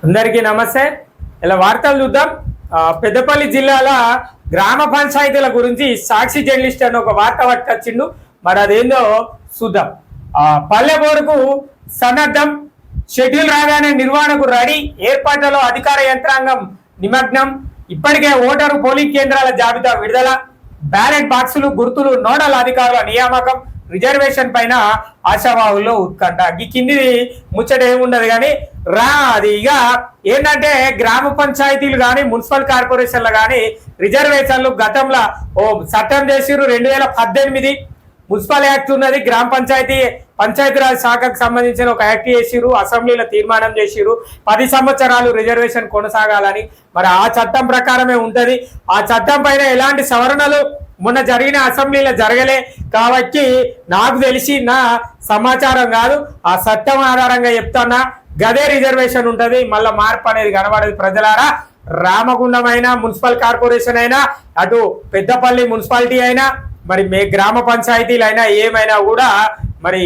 అందరికీ నమస్తే. ఇలా వార్తలు చూద్దాం. పెద్దపల్లి జిల్లాల గ్రామ పంచాయతీల గురించి సాక్షి జర్నలిస్ట్ అని ఒక వార్త పట్టుకొచ్చిండు. మరి అదేందో చూద్దాం. పల్లె బోర్డుకు సన్నద్ధం, షెడ్యూల్ రాగానే నిర్వహణకు రెడీ, ఏర్పాట్లలో అధికార యంత్రాంగం నిమగ్నం, ఇప్పటికే ఓటరు పోలింగ్ కేంద్రాల జాబితా విడుదల, బ్యాలెట్ బాక్సులు గుర్తులు నోడల్ అధికారుల నియామకం, రిజర్వేషన్ పైన ఆశావాహుల్లో ఉత్కంఠ. ఈ కింది ముచ్చట ఏముండదు కానీ అది ఇక ఏంటంటే గ్రామ పంచాయతీలు కానీ మున్సిపల్ కార్పొరేషన్లు కానీ రిజర్వేషన్లు గతంలో చట్టం చేసిరు. 2018 మున్సిపల్ యాక్ట్ ఉన్నది, గ్రామ పంచాయతీరాజ్ శాఖకు సంబంధించిన ఒక యాక్ట్ చేసిరు, అసెంబ్లీలో తీర్మానం చేసిరు 10 సంవత్సరాలు రిజర్వేషన్ కొనసాగాలని. మరి ఆ చట్టం ప్రకారమే ఉంటది. ఆ చట్టం పైన ఎలాంటి సవరణలు మొన్న జరిగిన అసెంబ్లీలో జరగలే కాబట్టి నాకు తెలిసి నా సమాచారం కాదు, ఆ చట్టం ఆధారంగా చెప్తానా గదే రిజర్వేషన్ ఉంటది. మళ్ళీ మార్పు అనేది కనబడదు. ప్రజలారా, రామగుండం అయినా మున్సిపల్ కార్పొరేషన్ అయినా, అటు పెద్దపల్లి మున్సిపాలిటీ అయినా, మరి గ్రామ పంచాయతీలు అయినా ఏమైనా కూడా మరి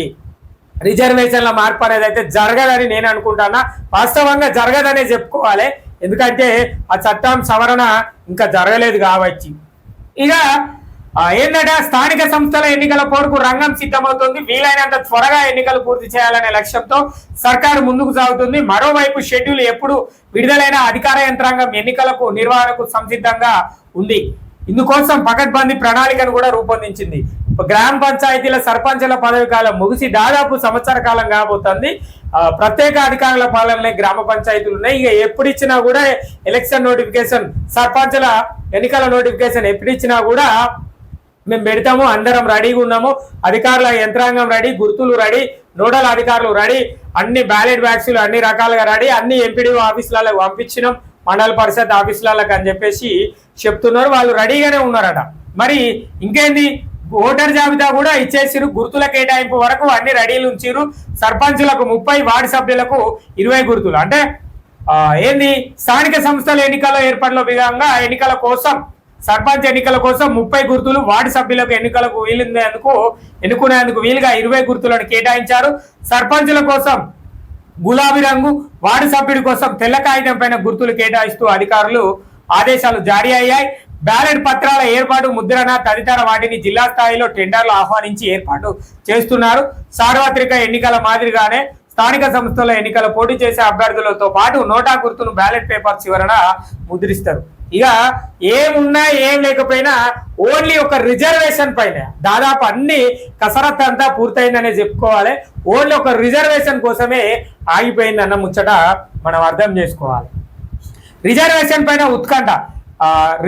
రిజర్వేషన్ల మార్పు అనేది అయితే జరగదని నేను అనుకుంటున్నా. వాస్తవంగా జరగదనే చెప్పుకోవాలి, ఎందుకంటే ఆ చట్టం సవరణ ఇంకా జరగలేదు కాబట్టి. ఇక ఏంటంటే స్థానిక సంస్థల ఎన్నికల పోరుకు రంగం సిద్ధమవుతుంది. వీలైనంత త్వరగా ఎన్నికలు పూర్తి చేయాలనే లక్ష్యంతో సర్కారు ముందుకు సాగుతుంది. మరోవైపు షెడ్యూల్ ఎప్పుడు విడుదలైన అధికార యంత్రాంగం ఎన్నికలకు నిర్వహణకు సంసిద్ధంగా ఉంది. ఇందుకోసం పకడ్బందీ ప్రణాళికను కూడా రూపొందించింది. గ్రామ పంచాయతీల సర్పంచుల పదవి కాలం ముగిసి దాదాపు సంవత్సర కాలం కాబోతుంది. ప్రత్యేక అధికారుల పాలనలో గ్రామ పంచాయతీలు ఉన్నాయి. ఇక ఎప్పుడు ఇచ్చినా కూడా ఎలక్షన్ నోటిఫికేషన్, సర్పంచుల ఎన్నికల నోటిఫికేషన్ ఎప్పుడు ఇచ్చినా కూడా మేము పెడతాము. అందరం రెడీగా ఉన్నాము. అధికారుల యంత్రాంగం రెడీ, గుర్తులు రెడీ, నోడల్ అధికారులు రెడీ, అన్ని బ్యాలెట్ బ్యాగ్స్లు అన్ని రకాలుగా రెడీ, అన్ని ఎంపీడీఓ ఆఫీసులలో పంపించినాం, మండల పరిషత్ ఆఫీసులకు అని చెప్పేసి చెప్తున్నారు. వాళ్ళు రెడీగానే ఉన్నారట. మరి ఇంకేంది, ఓటర్ జాబితా కూడా ఇచ్చేసిరు. గుర్తుల కేటాయింపు వరకు అన్ని రెడీలు ఉంచిరు. సర్పంచులకు 30, వార్డు సభ్యులకు 20 గుర్తులు. అంటే ఏంది, స్థానిక సంస్థల ఎన్నికల ఏర్పాట్ల విధంగా ఎన్నికల కోసం, సర్పంచ్ ఎన్నికల కోసం 30 గుర్తులు, వార్డు సభ్యులకు ఎన్నుకునేందుకు వీలుగా 20 గుర్తులను కేటాయించారు. సర్పంచుల కోసం గులాబీ రంగు, వార్డు సభ్యుడి కోసం తెల్ల కాగితం పైన గుర్తులు కేటాయిస్తూ అధికారులు ఆదేశాలు జారీ అయ్యాయి. బ్యాలెట్ పత్రాల ఏర్పాటు, ముద్రణ తదితర వాటిని జిల్లా స్థాయిలో టెండర్లు ఆహ్వానించి ఏర్పాటు చేస్తున్నారు. సార్వత్రిక ఎన్నికల మాదిరిగానే స్థానిక సంస్థల ఎన్నికల పోటీ చేసే అభ్యర్థులతో పాటు నోటా గుర్తును బ్యాలెట్ పేపర్ చివరన ముద్రిస్తారు. ఇక ఏమున్నా ఏం లేకపోయినా ఓన్లీ ఒక రిజర్వేషన్ పైన దాదాపు అన్ని కసరత్తు అంతా పూర్తయిందనే చెప్పుకోవాలి. ఓన్లీ ఒక రిజర్వేషన్ కోసమే ఆగిపోయిందన్న ముచ్చట మనం అర్థం చేసుకోవాలి. రిజర్వేషన్ పైన ఉత్కంఠ.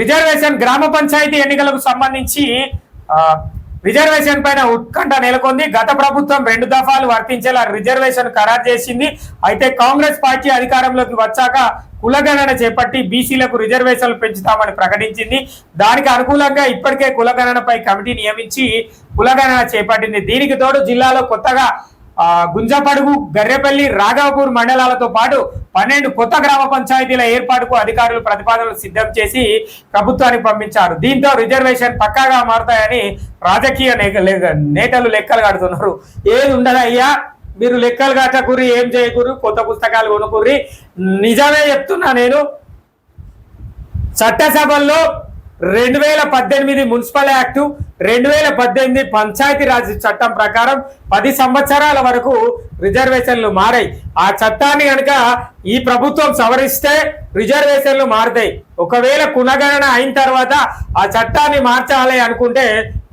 రిజర్వేషన్ గ్రామ పంచాయతీ ఎన్నికలకు సంబంధించి రిజర్వేషన్ పైన ఉత్కంఠ నెలకొంది. గత ప్రభుత్వం 2 దఫాలు వర్తించేలా రిజర్వేషన్ ఖరారు చేసింది. అయితే కాంగ్రెస్ పార్టీ అధికారంలోకి వచ్చాక కులగణన చేపట్టి బీసీలకు రిజర్వేషన్లు పెంచుతామని ప్రకటించింది. దానికి అనుకూలంగా ఇప్పటికే కులగణనపై కమిటీ నియమించి కులగణన చేపట్టింది. దీనికి తోడు జిల్లాలో కొత్తగా గుంజపడుగు, గర్రెపల్లి, రాఘవపూర్ మండలాలతో పాటు 12 కొత్త గ్రామ పంచాయతీల ఏర్పాటుకు అధికారులు ప్రతిపాదనలు సిద్ధం చేసి ప్రభుత్వానికి పంపించారు. దీంతో రిజర్వేషన్ పక్కాగా మారుతాయని రాజకీయ నేతలు లెక్కలు కడుతున్నారు. ఏది ఉండదయ్యా, మీరు లెక్కలు కట్టకూరి, ఏం చేయకూరు, కొత్త పుస్తకాలు కొనుకూరి. నిజమే చెప్తున్నా నేను. చట్టసభల్లో 2018 మున్సిపల్ యాక్టు, 2018 పంచాయతీరాజ్ చట్టం ప్రకారం 10 సంవత్సరాల వరకు రిజర్వేషన్లు మారాయి. ఆ చట్టాన్ని కనుక ఈ ప్రభుత్వం సవరిస్తే రిజర్వేషన్లు మారుతాయి. ఒకవేళ కులగణన అయిన తర్వాత ఆ చట్టాన్ని మార్చాలి అనుకుంటే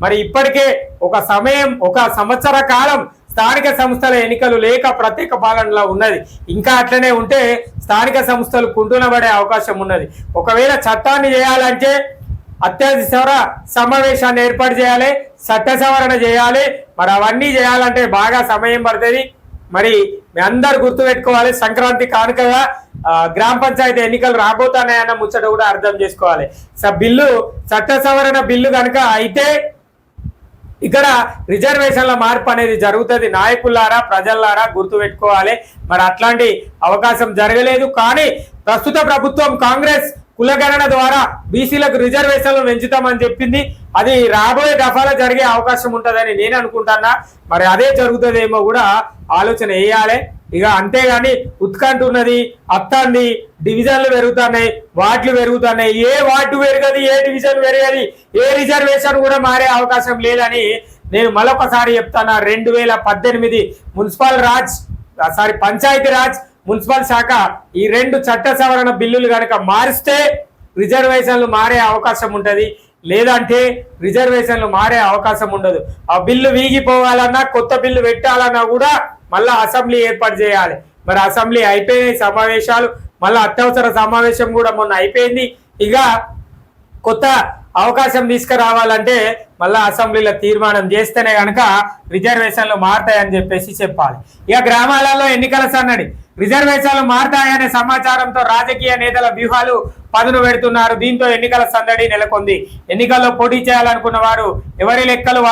మరి ఇప్పటికే ఒక సంవత్సర కాలం స్థానిక సంస్థల ఎన్నికలు లేక ప్రత్యేక పాలనలో ఉన్నది. ఇంకా అట్లనే ఉంటే స్థానిక సంస్థలు కుంటునబడే అవకాశం ఉన్నది. ఒకవేళ చట్టాన్ని చేయాలంటే అత్యవసర సమావేశాన్ని ఏర్పాటు చేయాలి, చట్ట సవరణ చేయాలి. మరి అవన్నీ చేయాలంటే బాగా సమయం పడుతుంది. మరి మీ అందరు గుర్తుపెట్టుకోవాలి, సంక్రాంతి కానుకగా గ్రామ పంచాయతీ ఎన్నికలు రాబోతున్నాయన్న ముచ్చట కూడా అర్థం చేసుకోవాలి. చట్ట సవరణ బిల్లు కనుక అయితే ఇక్కడ రిజర్వేషన్ల మార్పు అనేది జరుగుతుంది. నాయకులారా, ప్రజలారా గుర్తుపెట్టుకోవాలి. మరి అట్లాంటి అవకాశం జరగలేదు. కానీ ప్రస్తుత ప్రభుత్వం కాంగ్రెస్ కులగణన ద్వారా బీసీలకు రిజర్వేషన్లు పెంచుతామని చెప్పింది. అది రాబోయే దఫాలో జరిగే అవకాశం ఉంటుందని నేను అనుకుంటున్నా. మరి అదే జరుగుతుందేమో కూడా ఆలోచన వేయాలి. ఇక అంతేగాని ఉత్కంఠ ఉన్నది, అత్తంది, డివిజన్లు పెరుగుతున్నాయి, వార్డులు పెరుగుతున్నాయి. ఏ వార్డు పెరగది, ఏ డివిజన్ పెరగది, ఏ రిజర్వేషన్ కూడా మారే అవకాశం లేదని నేను మరొకసారి చెప్తాను. 2018 మున్సిపల్ రాజ్ పంచాయతీ రాజ్ మున్సిపల్ శాఖ ఈ 2 చట్ట సవరణ బిల్లులు కనుక మారిస్తే రిజర్వేషన్లు మారే అవకాశం ఉంటుంది, లేదంటే రిజర్వేషన్లు మారే అవకాశం ఉండదు. ఆ బిల్లు వీగిపోవాలన్నా కొత్త బిల్లు పెట్టాలన్నా కూడా మళ్ళా అసెంబ్లీ ఏర్పాటు చేయాలి. మరి అసెంబ్లీ అయిపోయినాయి సమావేశాలు, మళ్ళీ అత్యవసర సమావేశం కూడా మొన్న అయిపోయింది. ఇక కొత్త అవకాశం తీసుకురావాలంటే మళ్ళా అసెంబ్లీలో తీర్మానం చేస్తేనే కనుక రిజర్వేషన్లు మారతాయని చెప్పేసి చెప్పాలి. ఇక గ్రామాలలో ఎన్నికల సన్నడి, రిజర్వేషన్లు మారతాయనే సమాచారంతో రాజకీయ నేతల వ్యూహాలు పదును పెడుతున్నారు. దీంతో ఎన్నికల సందడి నెలకొంది. ఎన్నికల్లో పోటీ చేయాలనుకున్న వారు ఎవరి లెక్కలు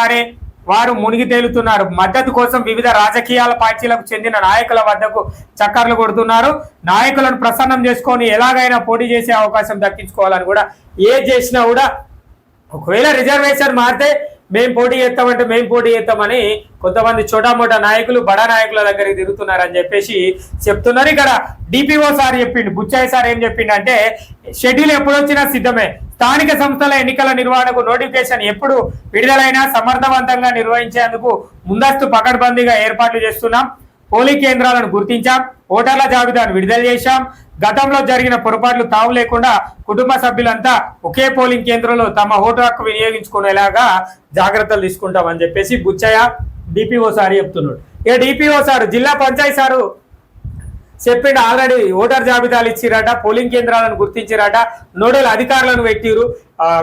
వారు మునిగి తేలుతున్నారు. మద్దతు కోసం వివిధ రాజకీయాల పార్టీలకు చెందిన నాయకుల వద్దకు చక్కర్లు కొడుతున్నారు. నాయకులను ప్రసన్నం చేసుకొని ఎలాగైనా పోటీ చేసే అవకాశం దక్కించుకోవాలని కూడా ఏది చేసినా కూడా ఒకవేళ రిజర్వేషన్ మారితే మేము పోటీ చేస్తామంటే మేము పోటీ చేస్తామని కొంతమంది చోటామోటా నాయకులు బడా నాయకుల దగ్గరికి తిరుగుతున్నారని చెప్పేసి చెప్తున్నారు. ఇక్కడ డిపిఓ సార్ చెప్పిండు, బుచ్చయ్య సార్ ఏం చెప్పిండు అంటే షెడ్యూల్ ఎప్పుడు వచ్చినా సిద్ధమే, స్థానిక సంస్థల ఎన్నికల నిర్వహణకు నోటిఫికేషన్ ఎప్పుడు విడుదలైనా సమర్థవంతంగా నిర్వహించేందుకు ముందస్తు పకడ్బందీగా ఏర్పాట్లు చేస్తున్నాం. పోలింగ్ కేంద్రాలను గుర్తించాం, ఓటర్ల జాబితాను విడుదల చేశాం. గతంలో జరిగిన పొరపాట్లు తావు లేకుండా కుటుంబ సభ్యులంతా ఒకే పోలింగ్ కేంద్రంలో తమ ఓటు హక్కు వినియోగించుకునేలాగా జాగ్రత్తలు తీసుకుంటామని చెప్పేసి బుచ్చయ్య డిపిఓ సార్ చెప్తున్నాడు. ఇక డిపిఓ సార్ జిల్లా పంచాయతీ సారు చెప్పిండు, ఆల్రెడీ ఓటర్ జాబితాలు ఇచ్చిరట, పోలింగ్ కేంద్రాలను గుర్తించిరట, నోడల్ అధికారులను పెట్టిరు.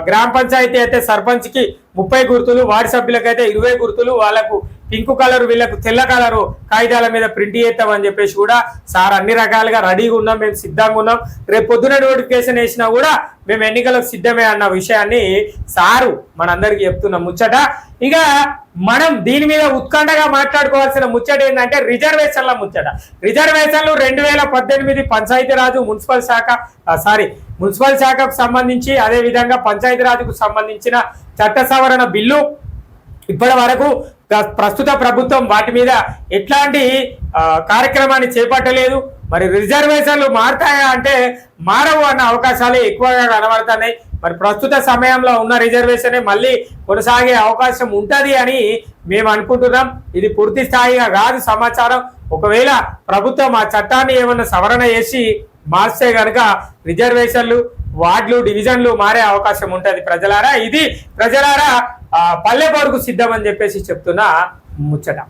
గ్రామ పంచాయతీ అయితే సర్పంచ్కి 30 గుర్తులు, వార్డు సభ్యులకైతే 20 గుర్తులు, వాళ్ళకు పింక్ కలర్, వీళ్ళకు తెల్ల కలరు కాగితాల మీద ప్రింట్ చేస్తామని చెప్పేసి కూడా సార్ అన్ని రకాలుగా రెడీగా ఉన్నాం, మేము సిద్ధంగా ఉన్నాం, రేపు పొద్దున నోటిఫికేషన్ వేసినా కూడా మేము ఎన్నికలకు సిద్ధమే అన్న విషయాన్ని సారు మనందరికీ చెప్తున్నాం ముచ్చట. ఇక మనం దీని మీద ఉత్కంఠగా మాట్లాడుకోవాల్సిన ముచ్చట ఏంటంటే రిజర్వేషన్ల ముచ్చట. రిజర్వేషన్లు 2018 పంచాయతీరాజు మున్సిపల్ శాఖకు సంబంధించి, అదే విధంగా పంచాయతీరాజుకు సంబంధించిన చట్ట సవరణ బిల్లు ఇప్పటి వరకు ప్రస్తుత ప్రభుత్వం వాటి మీద ఎట్లాంటి కార్యక్రమాన్ని చేపట్టలేదు. మరి రిజర్వేషన్లు మారుతాయా అంటే మారవు అన్న అవకాశాలు ఎక్కువగా కనబడుతున్నాయి. మరి ప్రస్తుత సమయంలో ఉన్న రిజర్వేషనే మళ్ళీ కొనసాగే అవకాశం ఉంటుంది అని మేము అనుకుంటున్నాం. ఇది పూర్తి స్థాయిగా కాదు సమాచారం. ఒకవేళ ప్రభుత్వం ఆ చట్టాన్ని ఏమన్నా సవరణ చేసి మార్చే కనుక రిజర్వేషన్లు, వార్డులు, డివిజన్లు మారే అవకాశం ఉంటుంది. ప్రజలారా పల్లె పోరుకు సిద్ధం అని చెప్పేసి చెప్తున్న ముచ్చట.